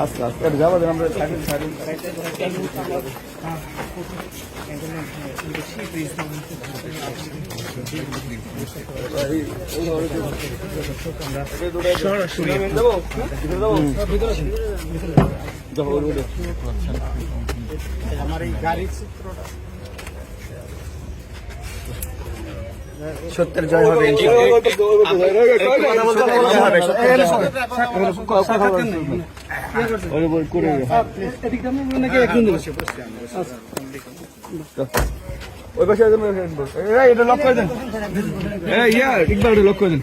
আস্তে আস্তে যাবো আমরা আমার এই গাড়ির চিত্রটা সত্যের জয় হবে ওই পাশে এটা লক করে দেন ইকবাল লক করে দেন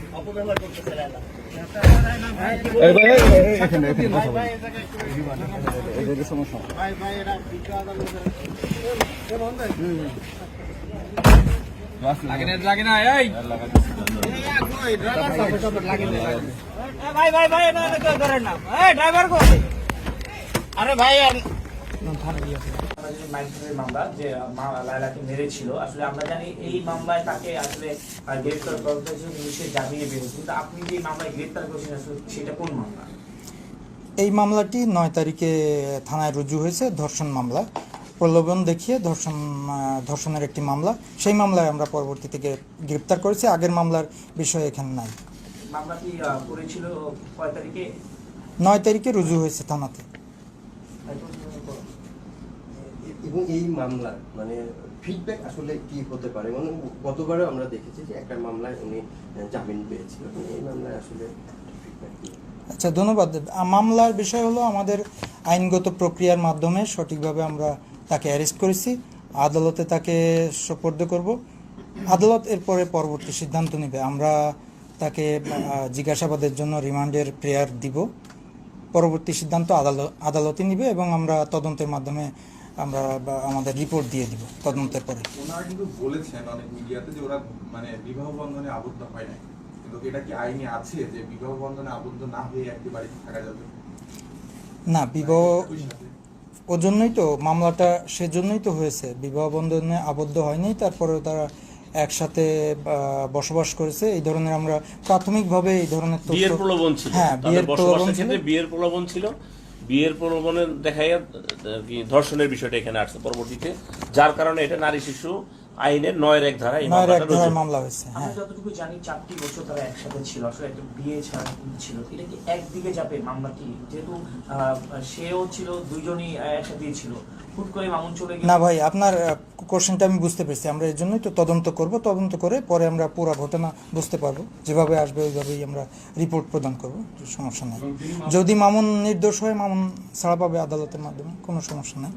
সমস্যা লাগে না এই ভাই ভাই ভাই ধরেন না ড্রাইভার কো আরে ভাই মামলা যে লায়লাকে মেরেছিল আসলে আমরা জানি এই মামলায় তাকে আসলে গ্রেফতার করা হয়েছে পুলিশের জামিনে বের হয়েছে, কিন্তু আপনি যে মামলায় গ্রেফতার করেছেন আসলে সেটা কোন মামলা? এই মামলাটি 9 তারিখে থানায় রুজু হয়েছে, ধর্ষণ মামলা, প্রলোভন দেখিয়ে ধর্ষণের একটি মামলা। সেই মামলায় আমরা পরবর্তীতে গ্রেপ্তার করেছি। আগের মামলার বিষয় এখানে নাই। মামলাটি করেছিল কয় তারিখে? 9 তারিখে রুজু হয়েছে থানাতে। এবং এই মামলার মানে ফিডব্যাক আসলে কি হতে পারে? মানে গতবারও আমরা দেখেছি যে একটা মামলায় উনি জামিন পেয়েছিলেন, এই মামলায় আসলে ফিডব্যাক কি? আচ্ছা, ধন্যবাদ। মামলার বিষয় হলো আমাদের আইনগত প্রক্রিয়ার মাধ্যমে সঠিকভাবে আমরা তাকে অ্যারেস্ট করেছি, আদালতে তাকে সোপর্দ করব। আদালত এরপরে পরবর্তী সিদ্ধান্ত নেবে। আমরা তাকে জিজ্ঞাসাবাদের জন্য রিমান্ডের প্রেয়ার দিব। পরবর্তী সিদ্ধান্ত আদালতই নেবে এবং আমরা তদন্তের মাধ্যমে আমরা আমাদের রিপোর্ট দিয়ে দিব তদন্তের পরে। ওনারা কিন্তু বলেছেন অনেক মিডিয়াতে যে ওরা মানে বিবাহ বন্ধনে আবদ্ধ হয় না, কিন্তু এটা কি আইনে আছে যে বিবাহ বন্ধনে আবদ্ধ না হয়ে একটি বাড়িতে থাকা যাবে? না, বিবাহ ওর জন্যই তো মামলাটা, সেজন্যই তো হয়েছে। বিবাহ বন্ধনে আবদ্ধ হয়নি, তারপরে তারা একসাথে বসবাস করেছে। এই ধরনের আমরা প্রাথমিকভাবে এই ধরনের বিয়ের প্রলোভন ছিল। হ্যাঁ, বিয়ের প্রলোভন ছিল। বিয়ের প্রলোভন ছিল। বিয়ের প্রলোভনের দেখায় কি ধর্ষণের বিষয়টা এখানে আসছে পরবর্তীতে, যার কারণে এটা নারী শিশু আইনের 9-1 ধারায় মামলা হয়েছে। আমরা যতটুকু জানি 4টি বছর তারা একসাথে ছিল, আসলে একটা বিয়ে ছাড়া ছিল। এটা কি একদিকে যাবে মামলাটি? যেহেতু সেও ছিল, দুইজনই একসাথে ছিল, হুট করে মামুন চলে গেল। না ভাই, আপনার কোশ্চেনটা আমি বুঝতে পেরেছি। আমরা এর জন্যই তো তদন্ত করব, তদন্ত করে পরে আমরা পুরো ঘটনা বুঝতে পারবো। যেভাবে আসবে ওইভাবেই আমরা রিপোর্ট প্রদান করব, সমস্যা নেই। যদি মামুন নির্দোষ হয়, মামুন ছাড়া পাবে আদালতের মাধ্যমে, কোনো সমস্যা নেই।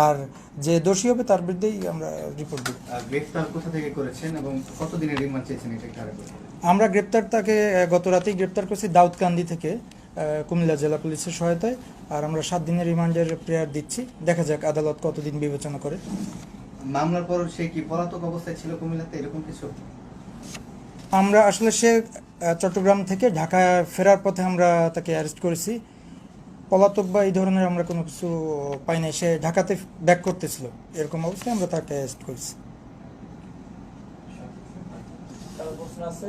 আর যে দোষী হবে তার বিরুদ্ধেই আমরা রিপোর্ট দেব। গ্রেফতার কোথা থেকে করেছেন এবং কতদিনের রিমান্ড চেয়েছেন এটা কি আরেকবার? আমরা গ্রেপ্তার তাকে গত রাতেই গ্রেপ্তার করেছি দাউদকান্দি থেকে, কুমিল্লা জেলা পুলিশের সহায়তায়। আর আমরা 7 দিনের রিমান্ডের প্রেয়ার দিচ্ছি। দেখা যাক আদালত কতদিন বিবেচনা করে। মামলার পর সে কি পলাতক অবস্থায় ছিল কুমিল্লাতে, এরকম কিছু? আমরা আসলে সে চট্টগ্রাম থেকে ঢাকা ফেরার পথে আমরা তাকে অ্যারেস্ট করেছি। পলাতক বা এই ধরনের আমরা কোনো কিছু পাই নাই। সে ঢাকাতে ব্যাক করতেছিল, এরকম অবস্থায় আমরা তাকে অ্যারেস্ট করেছি। প্রশ্ন আছে?